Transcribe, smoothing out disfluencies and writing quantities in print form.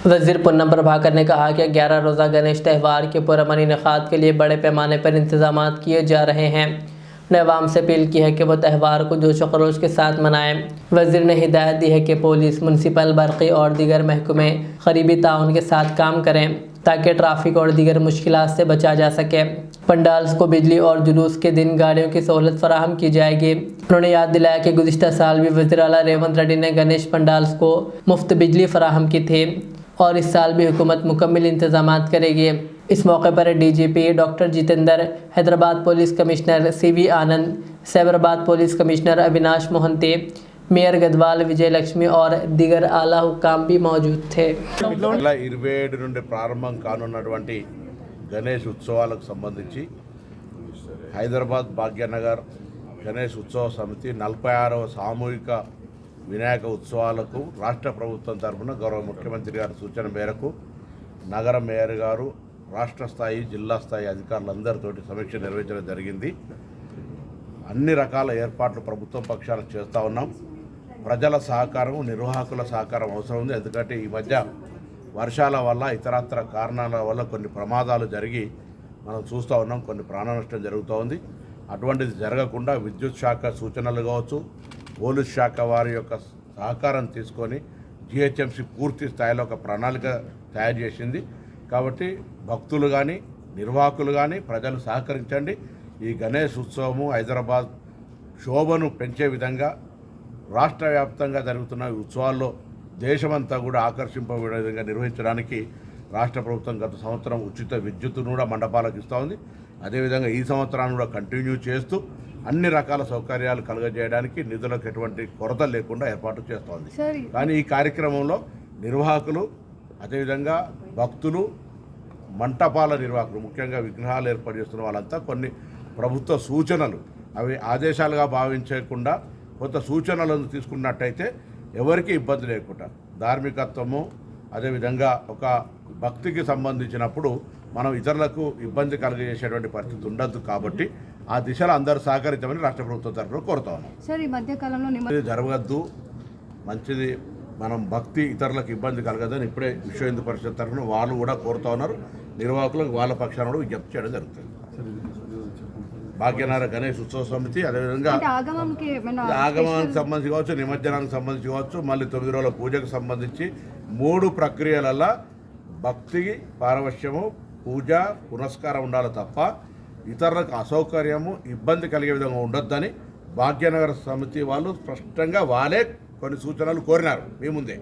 वज़ीर पूनम प्रभाकर ने कहा कि 11 रोज़ा गणेश त्यौहार के पुरअमन इनेकाद के लिए बड़े पैमाने पर इंतजाम किए जा रहे हैं। उन्होंने अवाम से अपील की है कि वह त्यौहार को जोश व खरोश के साथ मनाएं। वज़ीर ने हिदायत दी है कि पुलिस, म्युनिसिपल, बरक़ी और दीगर महकमे करीबी ताउन के साथ काम करें ताकि ट्रैफिक और दीगर मुश्किलात से बचा जा सके। पंडाल्स को बिजली और जुलूस के दिन गाड़ियों की सहूलत फराहम की जाएगी। उन्होंने याद दिलाया कि गुज़िश्ता साल भी वज़ीर आला रेवंत रेड्डी ने गणेश पंडाल्स को मुफ्त बिजली फराहम की थी और इस साल भी हुकूमत मुकम्मल इंतजामात करेगी। इस मौके पर DGP doctor Jitendra, Hyderabad police commissioner CV Anand, Cyberabad police commissioner Avinash Mohanty, mayor Gadwal Vijayalakshmi और दिगर आला हुक्काम भी मौजूद थे। 27 నుండి ప్రారంభం కానున్నటువంటి గణేష్ ఉత్సవాలకు సంబంధించి హైదరాబాద్ భాగ్యనగర్ గణేష్ ఉత్సవ సమితి 46వ సామూహిక వినాయక ఉత్సవాలకు రాష్ట్ర ప్రభుత్వం తరఫున గౌరవ ముఖ్యమంత్రి గారి సూచన మేరకు నగర మేయర్ గారు రాష్ట్ర స్థాయి జిల్లా స్థాయి అధికారులందరితోటి సమీక్ష నిర్వహించడం జరిగింది। అన్ని రకాల ఏర్పాట్లు ప్రభుత్వం పక్షాన చేస్తూ ఉన్నాం। ప్రజల సహకారం, నిర్వాహకుల సహకారం అవసరం ఉంది। ఎందుకంటే ఈ మధ్య వర్షాల వల్ల ఇతరత్ర కారణాల వల్ల కొన్ని ప్రమాదాలు జరిగి మనం చూస్తూ ఉన్నాం, కొన్ని ప్రాణ నష్టం జరుగుతూ ఉంది। అటువంటిది జరగకుండా విద్యుత్ శాఖ సూచనలు కావచ్చు, పోలీస్ శాఖ వారి యొక్క సహకారం తీసుకొని GHMC పూర్తి స్థాయిలో ఒక ప్రణాళిక తయారు చేసింది। కాబట్టి భక్తులు కానీ నిర్వాహకులు కానీ ప్రజలు సహకరించండి। ఈ గణేష్ ఉత్సవము హైదరాబాద్ శోభను పెంచే విధంగా రాష్ట్ర వ్యాప్తంగా జరుగుతున్న ఉత్సవాల్లో దేశమంతా కూడా ఆకర్షింపే విధంగా నిర్వహించడానికి రాష్ట్ర ప్రభుత్వం గత సంవత్సరం ఉచిత విద్యుత్తును కూడా మండపాలకు ఇస్తూ ఉంది। అదేవిధంగా ఈ సంవత్సరాన్ని కూడా కంటిన్యూ చేస్తూ అన్ని రకాల సౌకర్యాలు కలుగజేయడానికి నిధులకు ఎటువంటి కొరత లేకుండా ఏర్పాటు చేస్తోంది। కానీ ఈ కార్యక్రమంలో నిర్వాహకులు, అదేవిధంగా భక్తులు, మంటపాల నిర్వాహకులు, ముఖ్యంగా విగ్రహాలు ఏర్పాటు చేస్తున్న వాళ్ళంతా కొన్ని ప్రభుత్వ సూచనలు, అవి ఆదేశాలుగా భావించకుండా కొంత సూచనలను తీసుకున్నట్టయితే ఎవరికి ఇబ్బంది లేకుండా ధార్మికత్వము, అదేవిధంగా ఒక భక్తికి సంబంధించినప్పుడు మనం ఇతరులకు ఇబ్బంది కలిగజేసేటువంటి పరిస్థితి ఉండదు। కాబట్టి ఆ దిశలో అందరూ సహకరించమని రాష్ట్ర ప్రభుత్వం తరఫున కోరుతా ఉన్నాం। సార్, ఈ మధ్య కాలంలో జరగద్దు, మంచిది, మనం భక్తి ఇతరులకు ఇబ్బంది కలగదని ఇప్పుడే విశ్వ హిందూ పరిషత్ తరఫున వాళ్ళు కూడా కోరుతా ఉన్నారు। నిర్వాహకులకు వాళ్ళ పక్షాన కూడా విజ్ఞప్తి చేయడం జరుగుతుంది। భాగ్యనగర్ గణేష్ ఉత్సవ సమితి అదేవిధంగా ఆగమానికి సంబంధించి కావచ్చు, నిమజ్జనానికి సంబంధించి కావచ్చు, మళ్ళీ 9 రోజుల పూజకు సంబంధించి 3 ప్రక్రియలలో భక్తికి పారవశ్యము, పూజ, పునస్కారం ఉండాలి తప్ప ఇతరులకు అసౌకర్యము, ఇబ్బంది కలిగే విధంగా ఉండొద్దని భాగ్యనగర్ సమితి వాళ్ళు స్పష్టంగా వాళ్ళే కొన్ని సూచనలు కోరినారు మీ ముందే।